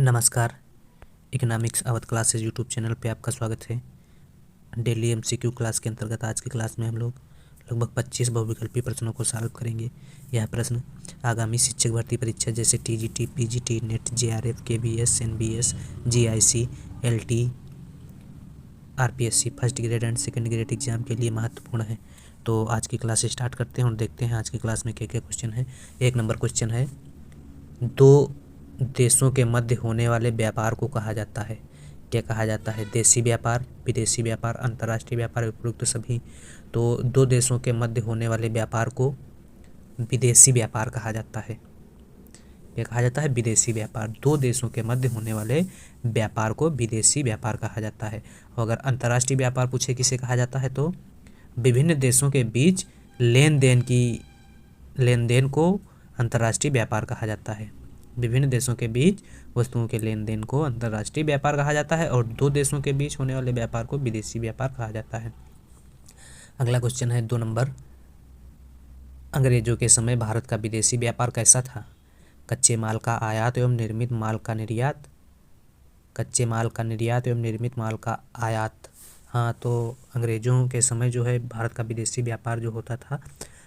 नमस्कार। Economics Awadh classes YouTube channel पे आपका स्वागत है। डेली एमसीक्यू क्लास के अंतर्गत आज की क्लास में हम लोग लगभग 25 बहुविकल्पीय प्रश्नों को सॉल्व करेंगे। यह प्रश्न आगामी शिक्षक भर्ती परीक्षा जैसे TGT, PGT, net, JRF, KBS, NBS, GIC, LT, RPSC first grade and second grade exam के लिए महत्वपूर्ण है। तो आज की क्लास स्टार्ट करते हैं और देखते हैं आज की क्लास में क्या क्या क्वेश्चन है। 1 नंबर क्वेश्चन है, दो देशों के मध्य होने वाले व्यापार को कहा जाता है। क्या कहा जाता है? देशी व्यापार, विदेशी व्यापार, अंतर्राष्ट्रीय व्यापार, उपरोक्त सभी। तो दो देशों के मध्य होने वाले व्यापार को विदेशी व्यापार कहा जाता है। क्या कहा जाता है? विदेशी व्यापार। दो देशों के मध्य होने वाले व्यापार को विदेशी व्यापार कहा जाता है। और अगर अंतर्राष्ट्रीय व्यापार पूछे किसे कहा जाता है, तो विभिन्न देशों के बीच लेन देन को अंतर्राष्ट्रीय व्यापार कहा जाता है। विभिन्न देशों के बीच वस्तुओं के लेन देन को अंतर्राष्ट्रीय व्यापार कहा जाता है और दो देशों के बीच होने वाले व्यापार को विदेशी व्यापार कहा जाता है। अगला क्वेश्चन है 2 नंबर, अंग्रेजों के समय भारत का विदेशी व्यापार कैसा था? कच्चे माल का आयात एवं निर्मित माल का निर्यात, कच्चे माल का निर्यात एवं निर्मित माल का आयात। हाँ, तो अंग्रेजों के समय जो है भारत का विदेशी व्यापार जो होता था,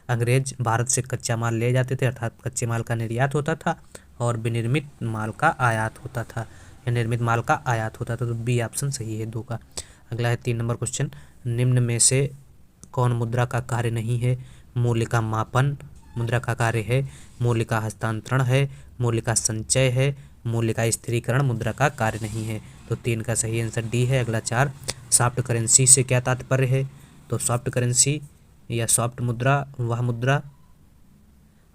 अंग्रेज भारत से कच्चा माल ले जाते थे, अर्थात कच्चे माल का निर्यात होता था और विनिर्मित माल का आयात होता था या निर्मित माल का आयात होता था। तो बी ऑप्शन सही है 2 का। अगला है 3 नंबर क्वेश्चन, निम्न में से कौन मुद्रा का कार्य नहीं है? मूल्य का मापन मुद्रा का कार्य है, मूल्य का हस्तांतरण है, मूल्य का संचय है, मूल्य का स्थिरीकरण मुद्रा का कार्य नहीं है। तो 3 का सही आंसर डी है। अगला 4, सॉफ्ट करेंसी से क्या तात्पर्य है? तो सॉफ्ट करेंसी या सॉफ्ट मुद्रा वह मुद्रा,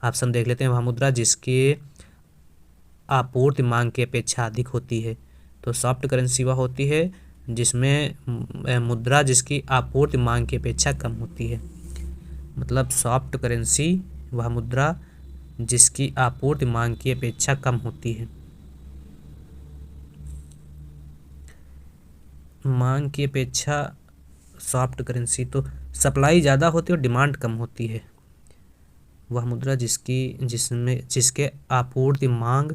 ऑप्शन देख लेते हैं, वह मुद्रा जिसके आपूर्ति मांग की अपेक्षा अधिक होती है। तो सॉफ्ट करेंसी वह होती है जिसमें मुद्रा जिसकी आपूर्ति मांग की अपेक्षा कम होती है। मतलब सॉफ्ट करेंसी वह मुद्रा जिसकी आपूर्ति मांग की अपेक्षा कम होती है। मांग की अपेक्षा सॉफ्ट करेंसी, तो सप्लाई ज़्यादा होती है और डिमांड कम होती है। वह मुद्रा जिसके आपूर्ति मांग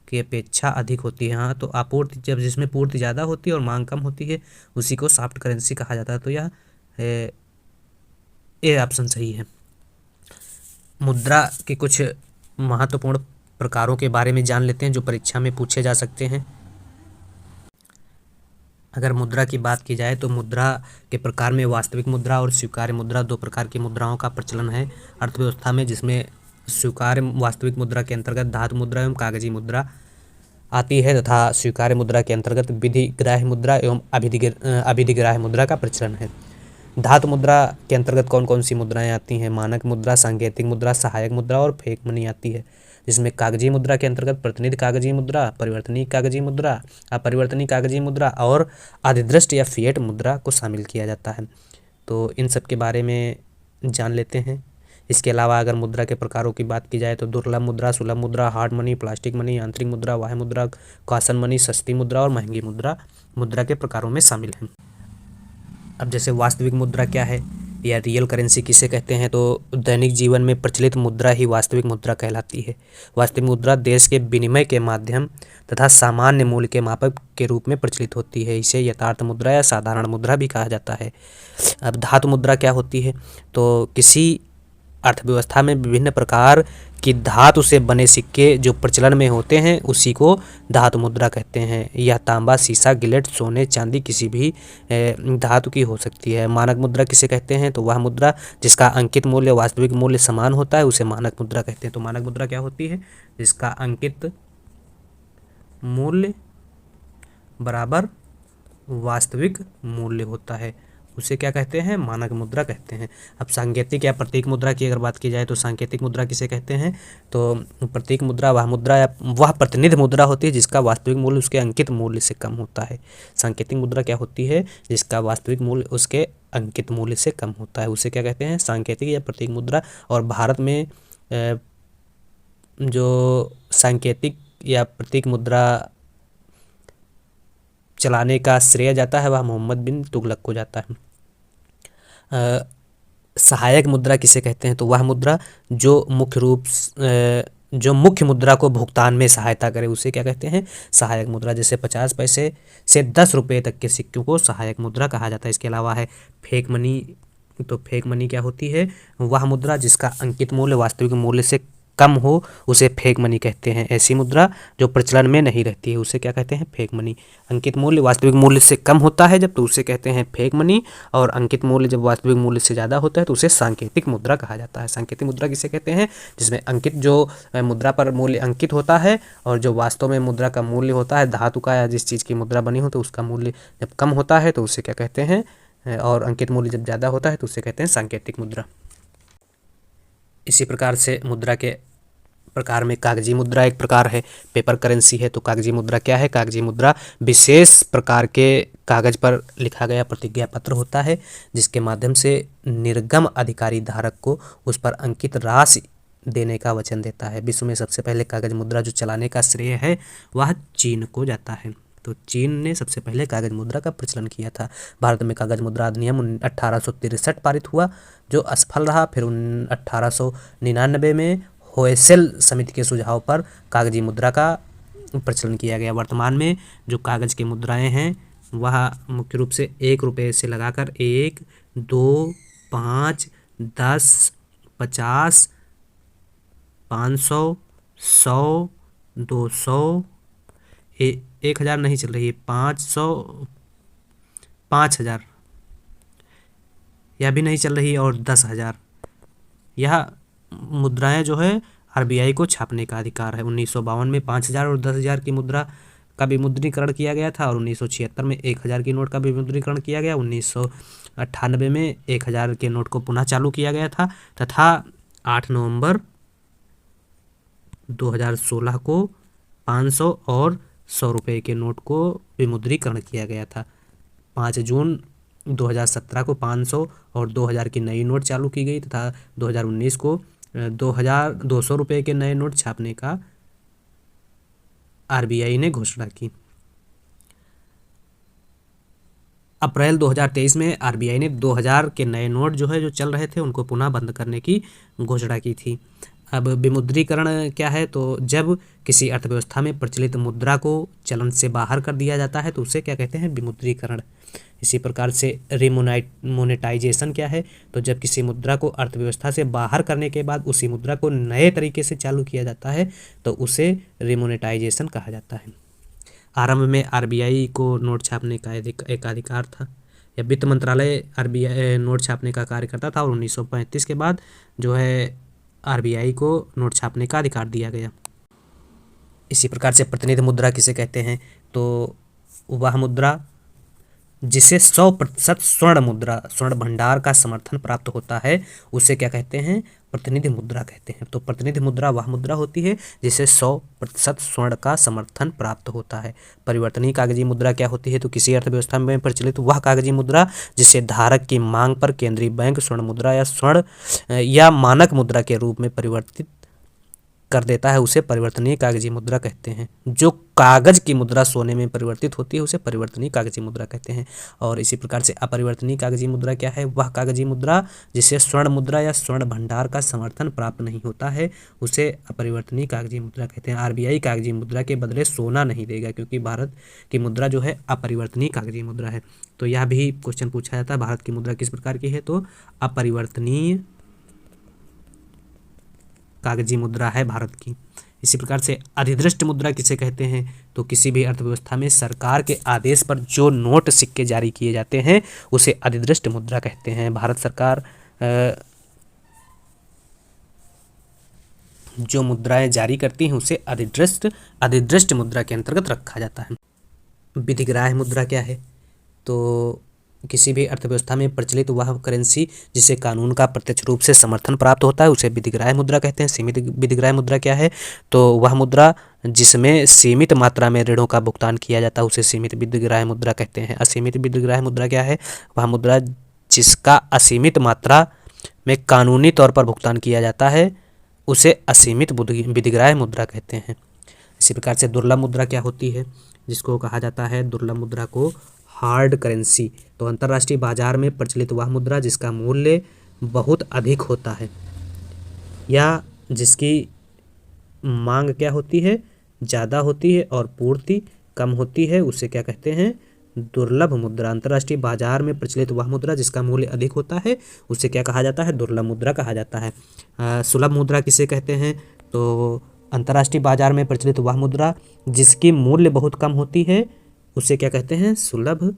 की अपेक्षा अधिक होती है। हाँ, तो आपूर्ति जब जिसमें पूर्ति ज़्यादा होती है और मांग कम होती है उसी को सॉफ्ट करेंसी कहा जाता है। तो यह ए ऑप्शन सही है। मुद्रा के कुछ महत्वपूर्ण प्रकारों के बारे में जान लेते हैं जो परीक्षा में पूछे जा सकते हैं। अगर मुद्रा की बात की जाए तो मुद्रा के प्रकार में वास्तविक मुद्रा और स्वीकार्य मुद्रा 2 प्रकार की मुद्राओं का प्रचलन है अर्थव्यवस्था में, जिसमें स्वीकार्य वास्तविक मुद्रा के अंतर्गत धातु मुद्रा एवं कागजी मुद्रा आती है तथा स्वीकार्य मुद्रा के अंतर्गत विधिग्राह्य मुद्रा एवं अविधिग्राह्य मुद्रा का प्रचलन है। धातु मुद्रा के अंतर्गत कौन कौन सी मुद्राएं आती हैं? मानक मुद्रा, सांकेतिक मुद्रा, सहायक मुद्रा और फेक मनी आती है। जिसमें कागजी मुद्रा के अंतर्गत प्रतिनिधि कागजी मुद्रा, परिवर्तनीय कागजी मुद्रा, अपरिवर्तनीय कागजी मुद्रा और अधिदृष्ट या फिएट मुद्रा को शामिल किया जाता है। तो इन सब के बारे में जान लेते हैं। इसके अलावा अगर मुद्रा के प्रकारों की बात की जाए तो दुर्लभ मुद्रा, सुलभ मुद्रा, हार्ड मनी, प्लास्टिक मनी, आंतरिक मुद्रा, वाह्य मुद्रा, कॉशन मनी, सस्ती मुद्रा और महंगी मुद्रा मुद्रा के प्रकारों में शामिल हैं। अब जैसे वास्तविक मुद्रा क्या है या रियल करेंसी किसे कहते हैं? तो दैनिक जीवन में प्रचलित मुद्रा ही वास्तविक मुद्रा कहलाती है। वास्तविक मुद्रा देश के विनिमय के माध्यम तथा सामान्य मूल्य के मापक के रूप में प्रचलित होती है। इसे यथार्थ मुद्रा या साधारण मुद्रा भी कहा जाता है। अब धातु मुद्रा क्या होती है? तो किसी अर्थव्यवस्था में विभिन्न प्रकार की धातु से बने सिक्के जो प्रचलन में होते हैं उसी को धातु मुद्रा कहते हैं। यह तांबा, सीसा, गिलेट, सोने, चांदी किसी भी धातु की हो सकती है। मानक मुद्रा किसे कहते हैं? तो वह मुद्रा जिसका अंकित मूल्य वास्तविक मूल्य समान होता है उसे मानक मुद्रा कहते हैं। तो मानक मुद्रा क्या होती है? जिसका अंकित मूल्य बराबर वास्तविक मूल्य होता है उसे क्या कहते हैं? मानक मुद्रा कहते हैं। अब सांकेतिक या प्रतीक मुद्रा की अगर बात की जाए तो सांकेतिक मुद्रा किसे कहते हैं? तो प्रतीक मुद्रा वह मुद्रा या वह प्रतिनिधि मुद्रा होती है जिसका वास्तविक मूल्य उसके अंकित मूल्य से कम होता है। सांकेतिक मुद्रा क्या होती है? जिसका वास्तविक मूल्य उसके अंकित मूल्य से कम होता है उसे क्या कहते हैं? सांकेतिक या प्रतीक मुद्रा। और भारत में जो सांकेतिक या प्रतीक मुद्रा चलाने का श्रेय जाता है वह मोहम्मद बिन तुगलक को जाता है। सहायक मुद्रा किसे कहते हैं? तो वह मुद्रा जो मुख्य रूप जो मुख्य मुद्रा को भुगतान में सहायता करे उसे क्या कहते हैं, सहायक मुद्रा। जैसे 50 पैसे से 10 रुपये तक के सिक्कों को सहायक मुद्रा कहा जाता है। इसके अलावा है फेक मनी। तो फेक मनी क्या होती है, वह मुद्रा जिसका अंकित मूल्य वास्तविक मूल्य से कम हो उसे फेक मनी कहते हैं। ऐसी मुद्रा जो प्रचलन में नहीं रहती है उसे क्या कहते हैं, फेक मनी। अंकित मूल्य वास्तविक मूल्य से कम होता है जब, तो उसे कहते हैं फेक मनी, और अंकित मूल्य जब वास्तविक मूल्य से ज़्यादा होता है तो उसे सांकेतिक मुद्रा कहा जाता है। सांकेतिक मुद्रा किसे कहते हैं, जिसमें अंकित जो मुद्रा पर मूल्य अंकित होता है और जो वास्तव में मुद्रा का मूल्य होता है, धातु का या जिस चीज़ की मुद्रा बनी हो, तो उसका मूल्य जब कम होता है तो उसे क्या कहते हैं, और अंकित मूल्य जब ज़्यादा होता है तो उसे कहते हैं सांकेतिक मुद्रा। इसी प्रकार से मुद्रा के प्रकार में कागजी मुद्रा एक प्रकार है, पेपर करेंसी है। तो कागजी मुद्रा क्या है, कागजी मुद्रा विशेष प्रकार के कागज पर लिखा गया प्रतिज्ञा पत्र होता है जिसके माध्यम से निर्गम अधिकारी धारक को उस पर अंकित राशि देने का वचन देता है। विश्व में सबसे पहले कागज मुद्रा जो चलाने का श्रेय है वह चीन को जाता है। तो चीन ने सबसे पहले कागज मुद्रा का प्रचलन किया था। भारत में कागज मुद्रा अधिनियम 1863 पारित हुआ जो असफल रहा। फिर 1899 में होयसेल समिति के सुझाव पर कागजी मुद्रा का प्रचलन किया गया। वर्तमान में जो कागज की मुद्राएं हैं वह मुख्य रूप से 1 रुपये से लगाकर 1, 2, 5, 10, 50, 500, 100, 200, 1000 नहीं चल रही है, 500, 5000 यह भी नहीं चल रही है, और 10,000। यह मुद्राएं जो है आरबीआई को छापने का अधिकार है। 1952 में 5000 और 10,000 की मुद्रा का विमुद्रीकरण किया गया था, और 1976 में 1000 की नोट का विमुद्रीकरण किया गया। 1998 में 1000 के नोट को पुनः चालू किया गया था, तथा 8 नवंबर 2016 को 500 और 100 रुपये के नोट को विमुद्रीकरण किया गया था। 5 जून 2017 को 500 और 2000 की नई नोट चालू की गई, तथा 2019 को 200 रुपये के नए नोट छापने का आरबीआई ने घोषणा की। अप्रैल 2023 में आरबीआई ने 2000 के नए नोट जो है जो चल रहे थे उनको पुनः बंद करने की घोषणा की थी। अब विमुद्रीकरण क्या है, तो जब किसी अर्थव्यवस्था में प्रचलित मुद्रा को चलन से बाहर कर दिया जाता है तो उसे क्या कहते हैं, विमुद्रीकरण। इसी प्रकार से मोनेटाइजेशन क्या है, तो जब किसी मुद्रा को अर्थव्यवस्था से बाहर करने के बाद उसी मुद्रा को नए तरीके से चालू किया जाता है तो उसे रिमोनेटाइजेशन कहा जाता है। आरंभ में आरबीआई को नोट छापने का एक अधिकार था, या वित्त मंत्रालय आरबीआई नोट छापने का कार्य करता था, और 1935 के बाद जो है आरबीआई को नोट छापने का अधिकार दिया गया। इसी प्रकार से प्रतिनिधि मुद्रा किसे कहते हैं, तो वह मुद्रा जिसे 100% स्वर्ण भंडार का समर्थन प्राप्त होता है उसे क्या कहते हैं, प्रतिनिधि मुद्रा कहते हैं। तो प्रतिनिधि मुद्रा वह मुद्रा होती है जिसे 100% स्वर्ण का समर्थन प्राप्त होता है। परिवर्तनीय कागजी मुद्रा क्या होती है, तो किसी अर्थव्यवस्था में प्रचलित वह कागजी मुद्रा जिसे धारक की मांग पर केंद्रीय बैंक स्वर्ण मुद्रा या मानक मुद्रा के रूप में परिवर्तित कर देता है उसे परिवर्तनीय कागजी मुद्रा कहते हैं। जो कागज की मुद्रा सोने में परिवर्तित होती है उसे परिवर्तनीय कागजी मुद्रा कहते हैं। और इसी प्रकार से अपरिवर्तनीय कागजी मुद्रा क्या है, वह कागजी मुद्रा जिसे स्वर्ण मुद्रा या स्वर्ण भंडार का समर्थन प्राप्त नहीं होता है उसे अपरिवर्तनीय कागजी मुद्रा कहते हैं। आरबीआई कागजी मुद्रा के बदले सोना नहीं देगा क्योंकि भारत की मुद्रा जो है अपरिवर्तनीय कागजी मुद्रा है। तो यह भी क्वेश्चन पूछा जाता है, भारत की मुद्रा किस प्रकार की है, तो अपरिवर्तनीय कागजी मुद्रा है भारत की। इसी प्रकार से अधिदृष्ट मुद्रा किसे कहते हैं, तो किसी भी अर्थव्यवस्था में सरकार के आदेश पर जो नोट सिक्के जारी किए जाते हैं उसे अधिदृष्ट मुद्रा कहते हैं। भारत सरकार जो मुद्राएं जारी करती हैं उसे अधिदृष्ट मुद्रा के अंतर्गत रखा जाता है। विधिग्राह्य मुद्रा क्या है, तो किसी भी अर्थव्यवस्था में प्रचलित वह करेंसी जिसे कानून का प्रत्यक्ष रूप से समर्थन प्राप्त होता है उसे विधिग्राह्य मुद्रा कहते हैं। सीमित विधिग्राह्य मुद्रा क्या है, तो वह मुद्रा जिसमें सीमित मात्रा में ऋणों का भुगतान किया जाता है उसे सीमित विधिग्राह्य मुद्रा कहते हैं। असीमित विधिग्राह्य मुद्रा क्या है, वह मुद्रा जिसका असीमित मात्रा में कानूनी तौर पर भुगतान किया जाता है उसे असीमित विधिग्राह्य मुद्रा कहते हैं। इसी प्रकार से दुर्लभ मुद्रा क्या होती है, जिसको कहा जाता है दुर्लभ मुद्रा को हार्ड करेंसी। तो अंतर्राष्ट्रीय बाजार में प्रचलित वह मुद्रा जिसका मूल्य बहुत अधिक होता है या जिसकी मांग क्या होती है, ज़्यादा होती है और पूर्ति कम होती है, उसे क्या कहते हैं, दुर्लभ मुद्रा। अंतर्राष्ट्रीय बाजार में प्रचलित वह मुद्रा जिसका मूल्य अधिक होता है उसे क्या कहा जाता है, दुर्लभ मुद्रा कहा जाता है। सुलभ मुद्रा किसे कहते हैं, तो अंतर्राष्ट्रीय बाजार में प्रचलित वह मुद्रा जिसकी मूल्य बहुत कम होती है उसे क्या कहते हैं, सुलभ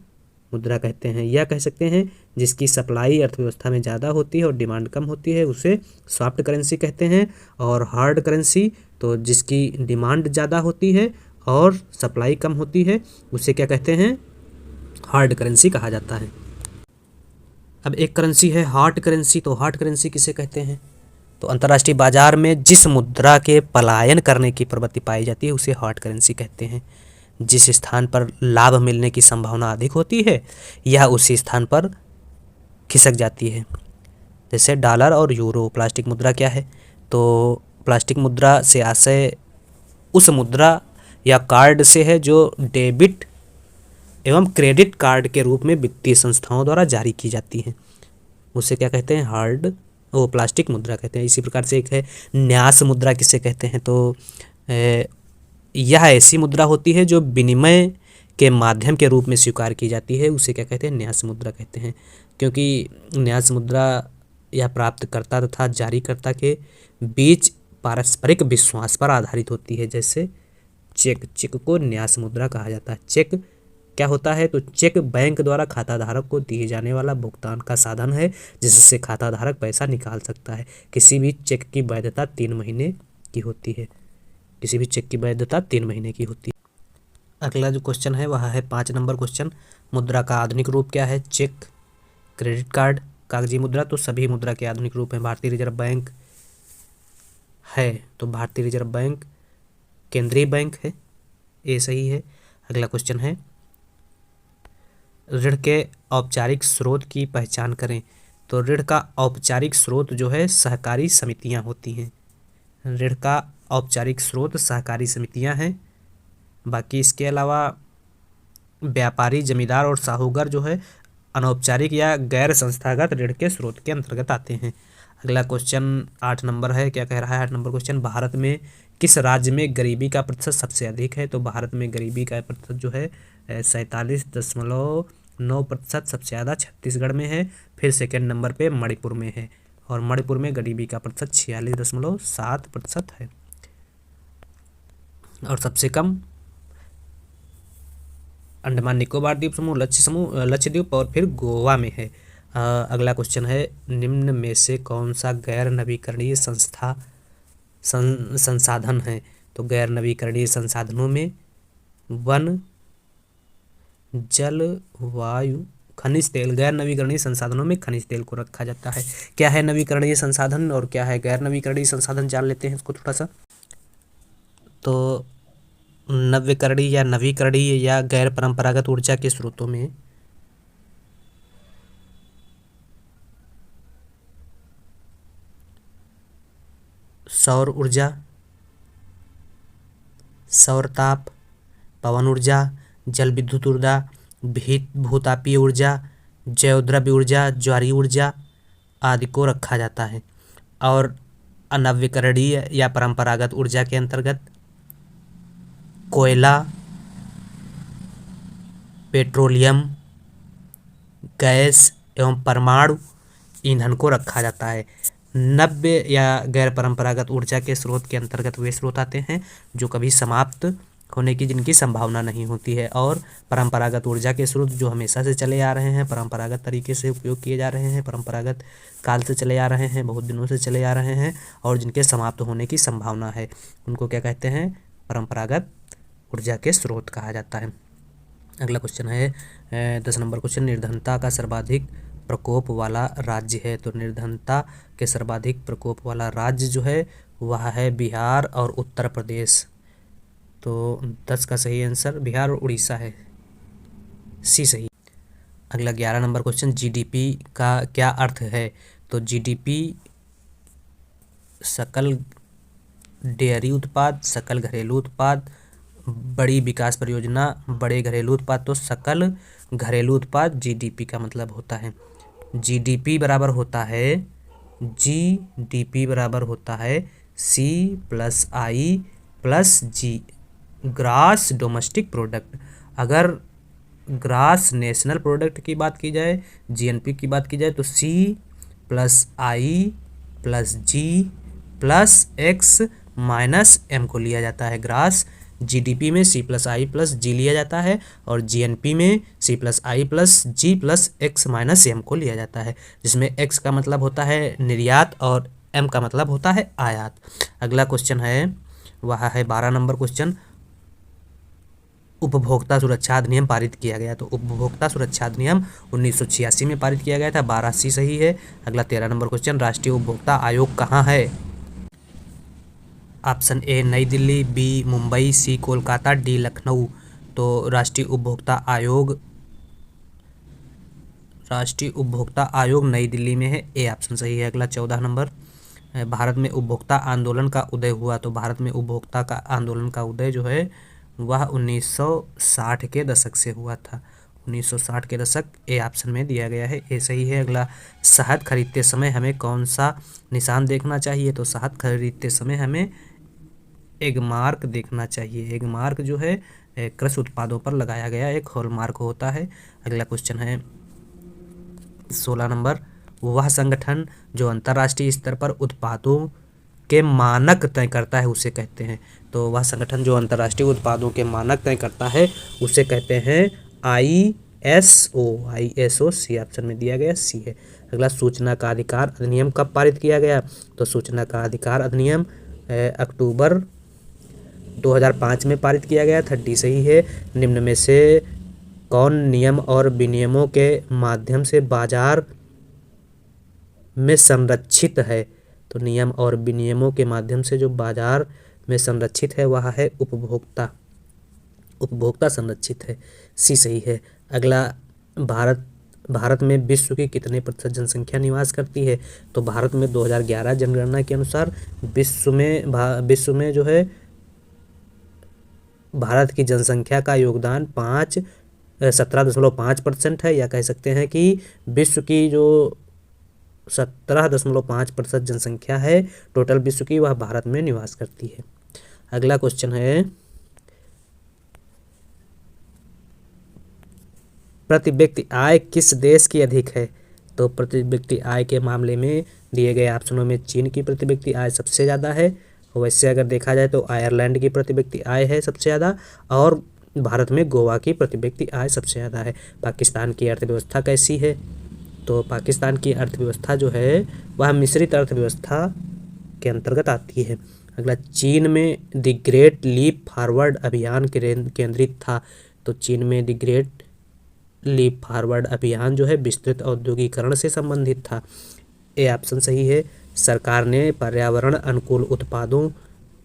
मुद्रा कहते हैं। या कह सकते हैं जिसकी सप्लाई अर्थव्यवस्था में ज़्यादा होती है और डिमांड कम होती है उसे सॉफ्ट करेंसी कहते हैं। और हार्ड करेंसी तो जिसकी डिमांड ज़्यादा होती है और सप्लाई कम होती है उसे क्या कहते हैं, हार्ड करेंसी कहा जाता है। अब एक करेंसी है हार्ड करेंसी, तो हार्ड करेंसी किसे कहते हैं, तो अंतर्राष्ट्रीय बाजार में जिस मुद्रा के पलायन करने की प्रवृत्ति पाई जाती है उसे हार्ड करेंसी कहते हैं। जिस स्थान पर लाभ मिलने की संभावना अधिक होती है यह उसी स्थान पर खिसक जाती है। जैसे डॉलर और यूरो। प्लास्टिक मुद्रा क्या है, तो प्लास्टिक मुद्रा से आशय उस मुद्रा या कार्ड से है जो डेबिट एवं क्रेडिट कार्ड के रूप में वित्तीय संस्थाओं द्वारा जारी की जाती है, उसे क्या कहते हैं, प्लास्टिक मुद्रा कहते हैं। इसी प्रकार से एक है न्यास मुद्रा किसे कहते हैं, तो यह ऐसी मुद्रा होती है जो विनिमय के माध्यम के रूप में स्वीकार की जाती है, उसे क्या कहते हैं, न्यास मुद्रा कहते हैं। क्योंकि न्यास मुद्रा यह प्राप्तकर्ता तथा जारीकर्ता के बीच पारस्परिक विश्वास पर आधारित होती है। जैसे चेक को न्यास मुद्रा कहा जाता है। चेक क्या होता है, तो चेक बैंक द्वारा खाताधारक को दिए जाने वाला भुगतान का साधन है जिससे खाताधारक पैसा निकाल सकता है। किसी भी चेक की वैधता 3 महीने की होती है। किसी भी चेक की वैधता 3 महीने की होती है। अगला जो क्वेश्चन है वह है 5 नंबर क्वेश्चन। मुद्रा का आधुनिक रूप क्या है, चेक, क्रेडिट कार्ड, कागजी मुद्रा। तो सभी मुद्रा के आधुनिक रूप हैं। भारतीय रिजर्व बैंक है तो भारतीय रिजर्व बैंक केंद्रीय बैंक है, ये सही है। अगला क्वेश्चन है ऋण के औपचारिक स्रोत की पहचान करें। तो ऋण का औपचारिक स्रोत जो है सहकारी समितियां होती हैं। ऋण का औपचारिक स्रोत सहकारी समितियां हैं। बाकी इसके अलावा व्यापारी, जमींदार और साहूकार जो है अनौपचारिक या गैर संस्थागत ऋण के स्रोत के अंतर्गत आते हैं। अगला क्वेश्चन 8 नंबर है, क्या कह रहा है 8 नंबर क्वेश्चन, भारत में किस राज्य में गरीबी का प्रतिशत सबसे अधिक है। तो भारत में गरीबी का प्रतिशत जो है 47.9% सबसे ज़्यादा छत्तीसगढ़ में है। फिर सेकेंड नंबर पे मणिपुर में है और मणिपुर में गरीबी का प्रतिशत 46.7% है। और सबसे कम अंडमान निकोबार द्वीप समूह, लक्षद्वीप और फिर गोवा में है। अगला क्वेश्चन है निम्न में से कौन सा गैर नवीकरणीय संसाधन है। तो गैर नवीकरणीय संसाधनों में वन, जल, वायु, खनिज तेल। गैर नवीकरणीय संसाधनों में खनिज तेल को रखा जाता है। क्या है नवीकरणीय संसाधन और क्या है गैर नवीकरणीय संसाधन, जान लेते हैं इसको थोड़ा सा। तो नवीकरणीय या नवीकरणीय या गैर परंपरागत ऊर्जा के स्रोतों में सौर ऊर्जा, सौर ताप, पवन ऊर्जा, जल विद्युत ऊर्जा, भूतापीय ऊर्जा, जैवद्रव्य ऊर्जा, ज्वारीय ऊर्जा आदि को रखा जाता है। और अनवीकरणीय या परंपरागत ऊर्जा के अंतर्गत कोयला, पेट्रोलियम, गैस एवं परमाणु ईंधन को रखा जाता है। नव्य या गैर परंपरागत ऊर्जा के स्रोत के अंतर्गत वे स्रोत आते हैं जो कभी समाप्त होने की जिनकी संभावना नहीं होती है। और परंपरागत ऊर्जा के स्रोत जो हमेशा से चले आ रहे हैं, परंपरागत तरीके से उपयोग किए जा रहे हैं, परंपरागत काल से चले आ रहे हैं, बहुत दिनों से चले आ रहे हैं और जिनके समाप्त होने की संभावना है, उनको क्या कहते हैं, परंपरागत ऊर्जा के स्रोत कहा जाता है। अगला क्वेश्चन है 10 नंबर क्वेश्चन, निर्धनता का सर्वाधिक प्रकोप वाला राज्य है। तो निर्धनता के सर्वाधिक प्रकोप वाला राज्य जो है वह है बिहार और उत्तर प्रदेश। तो 10 का सही आंसर बिहार और उड़ीसा है, सी सही। अगला 11 नंबर क्वेश्चन, जीडीपी का क्या अर्थ है। तो जीडीपी सकल डेयरी उत्पाद, सकल घरेलू उत्पाद, बड़ी विकास परियोजना, बड़े घरेलू उत्पाद। तो सकल घरेलू उत्पाद जीडीपी का मतलब होता है। जीडीपी बराबर होता है C+I+G, ग्रास डोमेस्टिक प्रोडक्ट। अगर ग्रास नेशनल प्रोडक्ट की बात की जाए, GNP की बात की जाए, तो C+I+G+X-M को लिया जाता है। ग्रास GDP में C+I+G लिया जाता है और GNP में C+I+G+X-M को लिया जाता है, जिसमें X का मतलब होता है निर्यात और M का मतलब होता है आयात। अगला क्वेश्चन है, वह है 12 नंबर क्वेश्चन। उपभोक्ता सुरक्षा अधिनियम पारित किया गया, तो उपभोक्ता सुरक्षा अधिनियम 1986 में पारित किया गया था। 12C सही है। अगला 13 नंबर क्वेश्चन, राष्ट्रीय उपभोक्ता आयोग कहाँ है? ऑप्शन ए नई दिल्ली, बी मुंबई, सी कोलकाता, डी लखनऊ। तो राष्ट्रीय उपभोक्ता आयोग नई दिल्ली में है, ए ऑप्शन सही है। अगला 14 नंबर, भारत में उपभोक्ता आंदोलन का उदय हुआ, तो भारत में उपभोक्ता का आंदोलन का उदय जो है वह 1960 के दशक से हुआ था। 1960 के दशक, ए ऑप्शन में दिया गया है, ए सही है। अगला, शहद खरीदते समय हमें कौन सा निशान देखना चाहिए? तो शहद खरीदते समय हमें एग मार्क देखना चाहिए। एग मार्क जो है कृषि उत्पादों पर लगाया गया एक हॉलमार्क होता है। अगला क्वेश्चन है 16 नंबर, वह संगठन जो अंतर्राष्ट्रीय स्तर पर उत्पादों के मानक तय करता है उसे कहते हैं। तो वह संगठन जो अंतर्राष्ट्रीय उत्पादों के मानक तय करता है उसे कहते हैं ISO। ISO सी ऑप्शन में दिया गया, सी है। अगला, सूचना का अधिकार अधिनियम कब पारित किया गया? तो सूचना का अधिकार अधिनियम अक्टूबर 2005 में पारित किया गया था, डी सही है। निम्न में से कौन नियम और विनियमों के माध्यम से बाजार में संरक्षित है? तो नियम और विनियमों के माध्यम से जो बाजार में संरक्षित है वह है उपभोक्ता। उपभोक्ता संरक्षित है, सी सही है। अगला, भारत में विश्व की कितने प्रतिशत जनसंख्या निवास करती है? तो भारत में 2011 जनगणना के अनुसार विश्व में जो है भारत की जनसंख्या का योगदान 17.5% है, या कह सकते हैं कि विश्व की जो 17.5% जनसंख्या है टोटल विश्व की, वह भारत में निवास करती है। अगला क्वेश्चन है, प्रति व्यक्ति आय किस देश की अधिक है? तो प्रति व्यक्ति आय के मामले में दिए गए ऑप्शनों में चीन की प्रति व्यक्ति आय सबसे ज़्यादा है। वैसे अगर देखा जाए तो आयरलैंड की प्रति व्यक्ति आय है सबसे ज़्यादा, और भारत में गोवा की प्रति व्यक्ति आय सबसे ज़्यादा है। पाकिस्तान की अर्थव्यवस्था कैसी है? तो पाकिस्तान की अर्थव्यवस्था जो है वह मिश्रित अर्थव्यवस्था के अंतर्गत आती है। अगला, चीन में द ग्रेट लीप फॉरवर्ड अभियान केंद्रित था। तो चीन में द ग्रेट लीप फॉरवर्ड अभियान जो है विस्तृत औद्योगिकरण से संबंधित था, ए ऑप्शन सही है। सरकार ने पर्यावरण अनुकूल उत्पादों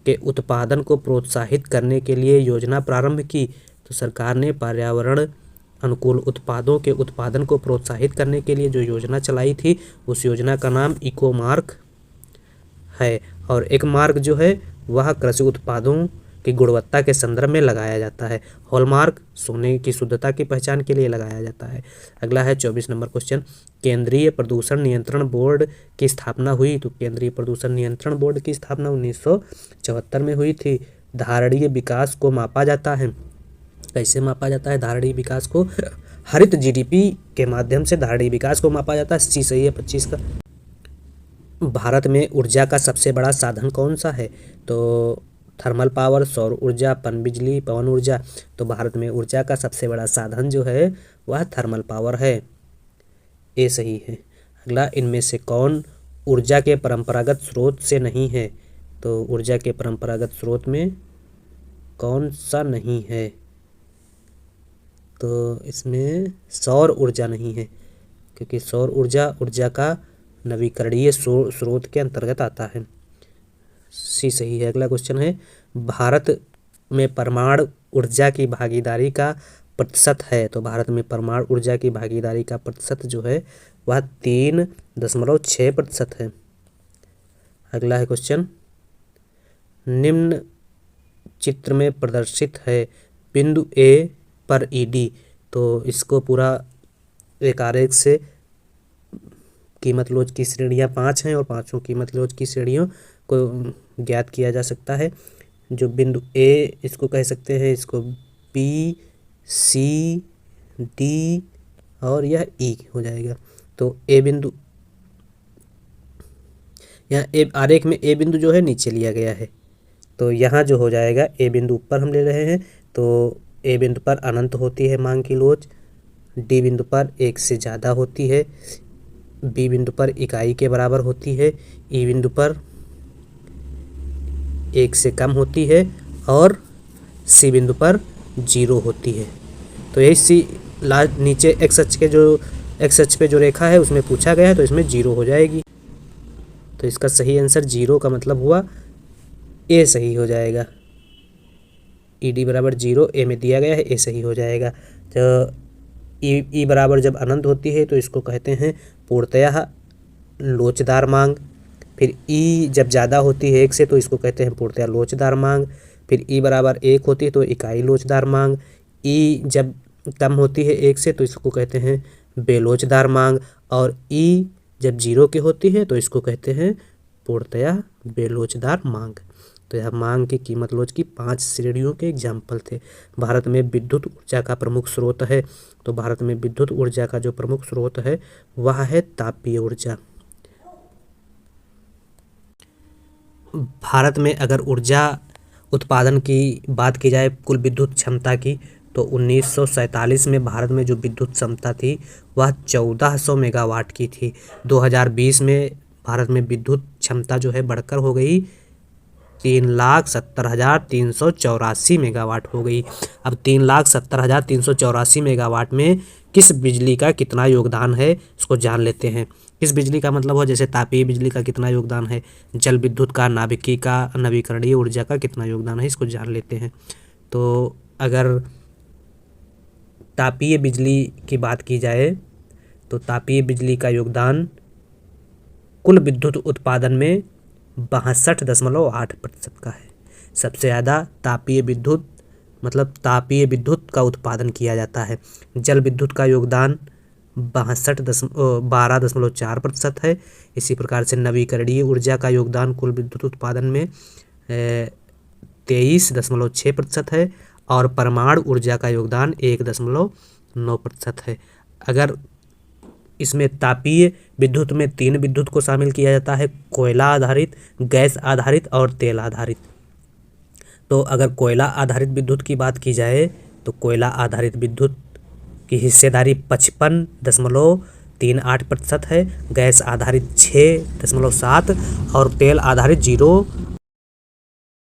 के उत्पादन को प्रोत्साहित करने के लिए योजना प्रारंभ की। तो सरकार ने पर्यावरण अनुकूल उत्पादों के उत्पादन को प्रोत्साहित करने के लिए जो योजना चलाई थी उस योजना का नाम इको मार्क है। और एक मार्क जो है वह कृषि उत्पादों की गुणवत्ता के संदर्भ में लगाया जाता है। हॉलमार्क सोने की शुद्धता की पहचान के लिए लगाया जाता है। अगला है 24 नंबर क्वेश्चन, केंद्रीय प्रदूषण नियंत्रण बोर्ड की स्थापना हुई। तो केंद्रीय प्रदूषण नियंत्रण बोर्ड की स्थापना 1974 में हुई थी। धारणीय विकास को मापा जाता है, कैसे मापा जाता है धारणीय विकास को? हरित GDP के माध्यम से धारणीय विकास को मापा जाता है, सी सही है 25 का। भारत में ऊर्जा का सबसे बड़ा साधन कौन सा है? तो थर्मल पावर, सौर ऊर्जा, पनबिजली, पवन ऊर्जा। तो भारत में ऊर्जा का सबसे बड़ा साधन जो है वह थर्मल पावर है, ए सही है। अगला, इनमें से कौन ऊर्जा के परंपरागत स्रोत से नहीं है? तो ऊर्जा के परंपरागत स्रोत में कौन सा नहीं है? तो इसमें सौर ऊर्जा नहीं है, क्योंकि सौर ऊर्जा का नवीकरणीय स्रोत के अंतर्गत आता है, सी सही है। अगला क्वेश्चन है, भारत में परमाणु ऊर्जा की भागीदारी का प्रतिशत है। तो भारत में परमाणु ऊर्जा की भागीदारी का प्रतिशत जो है वह 3.6% है। अगला है क्वेश्चन, निम्न चित्र में प्रदर्शित है बिंदु ए पर ED। तो इसको पूरा एक आरेख से कीमत लोच की श्रेणियाँ 5 हैं और पांचों कीमत लोच की श्रेणियों को ज्ञात किया जा सकता है। जो बिंदु ए इसको कह सकते हैं, इसको बी, सी, डी और यह ई हो जाएगा। तो ए बिंदु, यहाँ ए आरेख में ए बिंदु जो है नीचे लिया गया है, तो यहाँ जो हो जाएगा ए बिंदु ऊपर हम ले रहे हैं। तो ए बिंदु पर अनंत होती है मांग की लोच, डी बिंदु पर 1 से ज़्यादा होती है, बी बिंदु पर इकाई के बराबर होती है, ई बिंदु पर 1 से कम होती है और सी बिंदु पर 0 होती है। तो यही सी नीचे एक्स अक्ष पे जो रेखा है उसमें पूछा गया है, तो इसमें 0 हो जाएगी। तो इसका सही आंसर 0 का मतलब हुआ ए सही हो जाएगा। ई डी बराबर 0 ए में दिया गया है, ए सही हो जाएगा। तो ई बराबर जब अनंत होती है तो इसको कहते हैं पूर्णतः लोचदार मांग। फिर ई जब ज़्यादा होती है 1 से तो इसको कहते हैं पूर्णतः लोचदार मांग। फिर ई बराबर 1 होती है तो इकाई लोचदार मांग। ई जब कम होती है 1 से तो इसको कहते हैं बेलोचदार मांग। और ई जब 0 की होती है तो इसको कहते हैं पूर्णतः बेलोचदार मांग। तो यह मांग की कीमत लोच की 5 श्रेणियों के एग्जाम्पल थे। भारत में विद्युत ऊर्जा का प्रमुख स्रोत है, तो भारत में विद्युत ऊर्जा का जो प्रमुख स्रोत है वह है तापीय ऊर्जा। भारत में अगर ऊर्जा उत्पादन की बात की जाए कुल विद्युत क्षमता की, तो 1947 में भारत में जो विद्युत क्षमता थी वह 1400 मेगावाट की थी। 2020 में भारत में विद्युत क्षमता जो है बढ़कर हो गई 3,70,384 मेगावाट हो गई। अब 3,70,384 मेगावाट में किस बिजली का कितना योगदान है इसको जान लेते हैं। किस बिजली का मतलब हो, जैसे तापीय बिजली का कितना योगदान है, जल विद्युत का, नाभिकीय का, नवीकरणीय ऊर्जा का कितना योगदान है, इसको जान लेते हैं। तो अगर तापीय बिजली की बात की जाए तो तापीय बिजली का योगदान कुल विद्युत उत्पादन में 62.8% का है। सबसे ज़्यादा तापीय विद्युत का उत्पादन किया जाता है। जल विद्युत का योगदान 12.4% है। इसी प्रकार से नवीकरणीय ऊर्जा का योगदान कुल विद्युत उत्पादन में 23.6% है और परमाणु ऊर्जा का योगदान 1.9% है। अगर इसमें तापीय विद्युत में 3 विद्युत को शामिल किया जाता है, कोयला आधारित, गैस आधारित और तेल आधारित। तो अगर कोयला आधारित विद्युत की बात की जाए तो कोयला आधारित विद्युत की हिस्सेदारी 55.38% है, गैस आधारित 6.7 और तेल आधारित